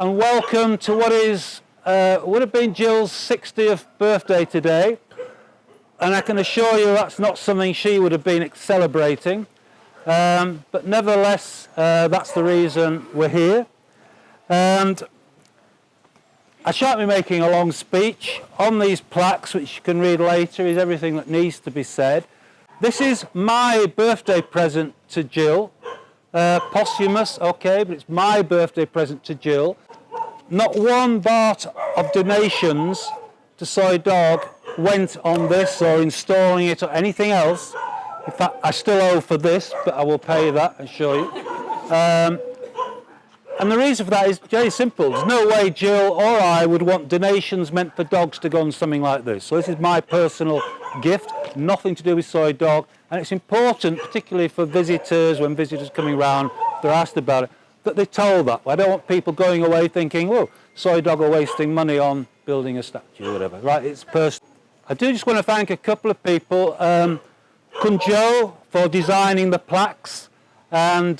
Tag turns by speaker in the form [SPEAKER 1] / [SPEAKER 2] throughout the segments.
[SPEAKER 1] and welcome to what would have been Jill's 60th birthday today, and I can assure you that's not something she would have been celebrating, but nevertheless that's the reason we're here. And I shan't be making a long speech. On these plaques, which you can read later, is everything that needs to be said. This is my birthday present to Jill. Posthumous, okay, but it's my birthday present to Jill. Not one baht of donations to Soi Dog went on this or installing it or anything else. In fact, I still owe for this, but I will pay that, I assure you. And the reason for that is very simple. There's no way Jill or I would want donations meant for dogs to go on something like this. So this is my personal gift, nothing to do with Soi Dog. And it's important, particularly for visitors, when visitors are coming round, they're asked about it, that they're told that. I don't want people going away thinking, whoa, Soi Dog are wasting money on building a statue or whatever. Right, it's personal. I do just want to thank a couple of people. Kun Jo for designing the plaques, and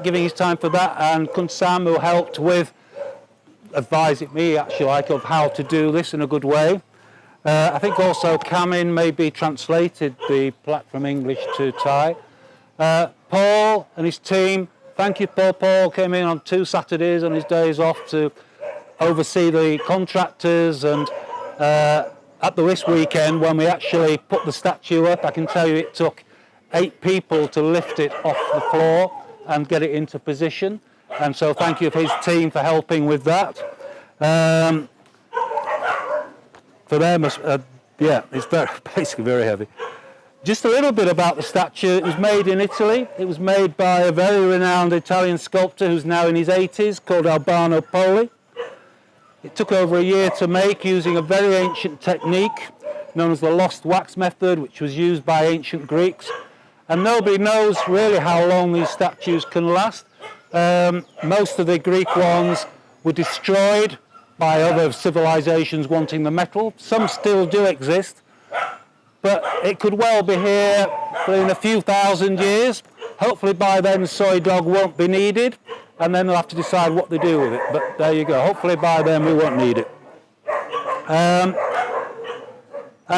[SPEAKER 1] giving his time for that, and Kun Sam, who helped with advising me, actually, of how to do this in a good way. I think also Kamin maybe translated the plaque from English to Thai. Paul and his team, thank you, Paul. Paul came in on 2 Saturdays on his days off to oversee the contractors, and at this weekend when we actually put the statue up, I can tell you it took 8 people to lift it off the floor and get it into position, and so thank you for his team for helping with that. For them, yeah, it's basically very heavy. Just a little bit about the statue. It was made in Italy. It was made by a very renowned Italian sculptor who's now in his 80s, called Albano Poli. It took over a year to make, using a very ancient technique known as the lost wax method, which was used by ancient Greeks. And nobody knows really how long these statues can last. Most of the Greek ones were destroyed by other civilizations wanting the metal. Some still do exist, but it could well be here for in a few thousand years. Hopefully by then Soi Dog won't be needed, and then they'll have to decide what they do with it. But there you go. Hopefully by then we won't need it. And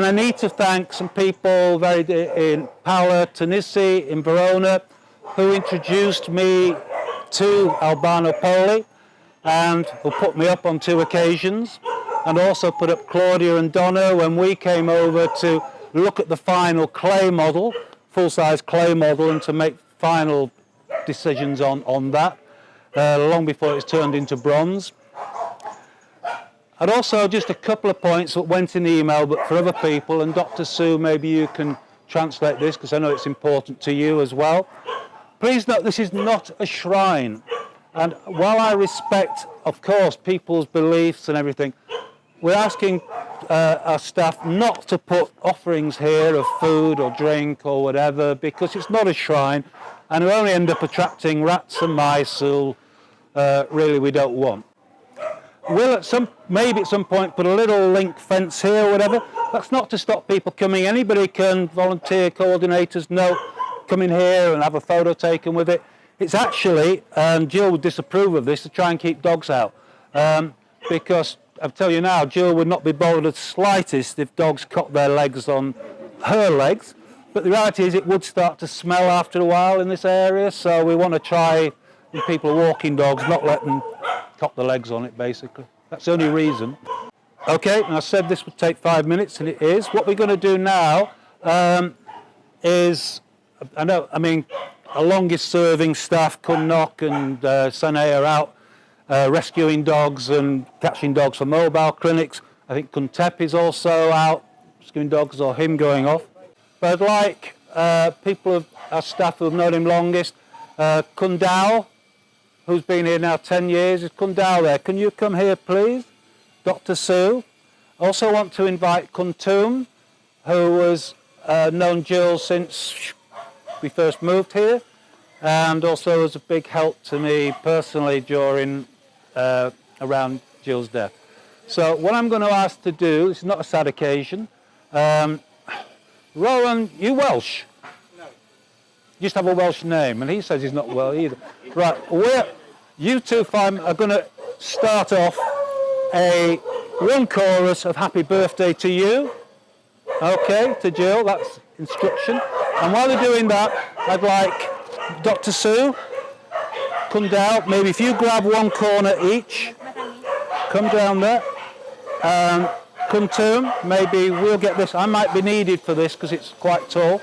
[SPEAKER 1] I need to thank some people in Paola Tanisi in Verona, who introduced me to Albano Poli, and who put me up on 2 occasions, and also put up Claudia and Donna when we came over to look at the final clay model, full-size clay model, and to make final decisions on that, long before it's turned into bronze. And also just a couple of points that went in the email, but for other people, and Dr. Sue, maybe you can translate this, because I know it's important to you as well. Please note, this is not a shrine. And while I respect, of course, people's beliefs and everything, we're asking our staff not to put offerings here of food or drink or whatever, because it's not a shrine, and we'll only end up attracting rats and mice who really we don't want. We'll maybe at some point put a little link fence here or whatever. That's not to stop people coming. Anybody can volunteer, coordinators, no, come in here and have a photo taken with it. It's actually, Jill would disapprove of this, to try and keep dogs out. Because, I'll tell you now, Jill would not be bothered the slightest if dogs cocked their legs on her legs. But the reality is it would start to smell after a while in this area, so we want to try, when people are walking dogs, not let them cock the legs on it, basically. That's the only reason. Okay, and I said this would take 5 minutes, and it is. What we're going to do now is, our longest serving staff, Kun Nok and Sanay, are out rescuing dogs and catching dogs for mobile clinics. I think Kun Tep is also out rescuing dogs, or him going off. But I'd like people, our staff who have known him longest, Kun Dao, who's been here now 10 years. Is Kun Dao there? Can you come here, please? Dr. Sue. I also want to invite Kun Tum, who has known Jill since we first moved here, and also was a big help to me personally during around Jill's death. So what I'm going to ask to do, it's not a sad occasion. Rowan, you Welsh? No. You just have a Welsh name, and he says he's not well either. Right, you two are going to start off one chorus of Happy Birthday to You. Okay, to Jill, that's instruction. And while they're doing that, I'd like Dr. Sue, come down, maybe if you grab one corner each, come down there, come to him, maybe we'll get this, I might be needed for this because it's quite tall.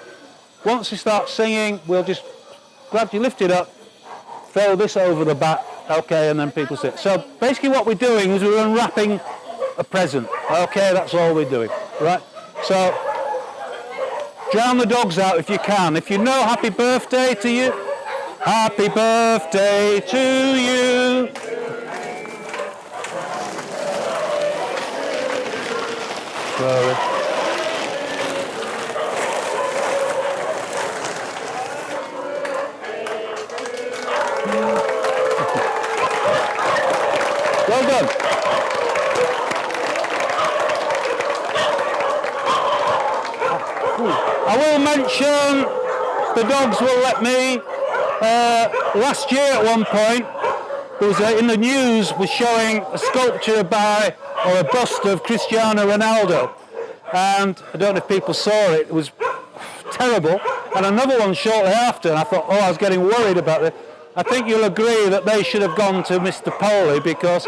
[SPEAKER 1] Once you start singing, we'll just grab you, lift it up, throw this over the back, okay, and then people sit. So basically what we're doing is we're unwrapping a present, okay, that's all we're doing, right? So drown the dogs out if you can. If you know Happy Birthday to you, Happy Birthday to you. Slowly. Well done. I will mention the dogs will let me. Last year at one point, there was in the news was showing a sculpture by or a bust of Cristiano Ronaldo, and I don't know if people saw it. It was terrible, and another one shortly after, and I thought, oh, I was getting worried about it. I think you'll agree that they should have gone to Mr. Poley, because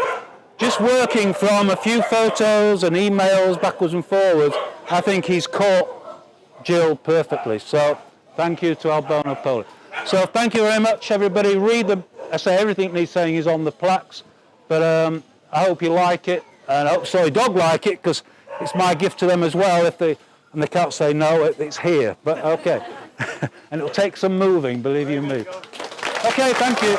[SPEAKER 1] just working from a few photos and emails backwards and forwards, I think he's caught Jill perfectly. So thank you to Albano Poley. So thank you very much, everybody. Read them. I say everything he's saying is on the plaques, but I hope you like it, and I hope Soi Dog like it, because it's my gift to them as well. If they can't say no, it's here. But okay, and it'll take some moving, believe you me. Okay, thank you.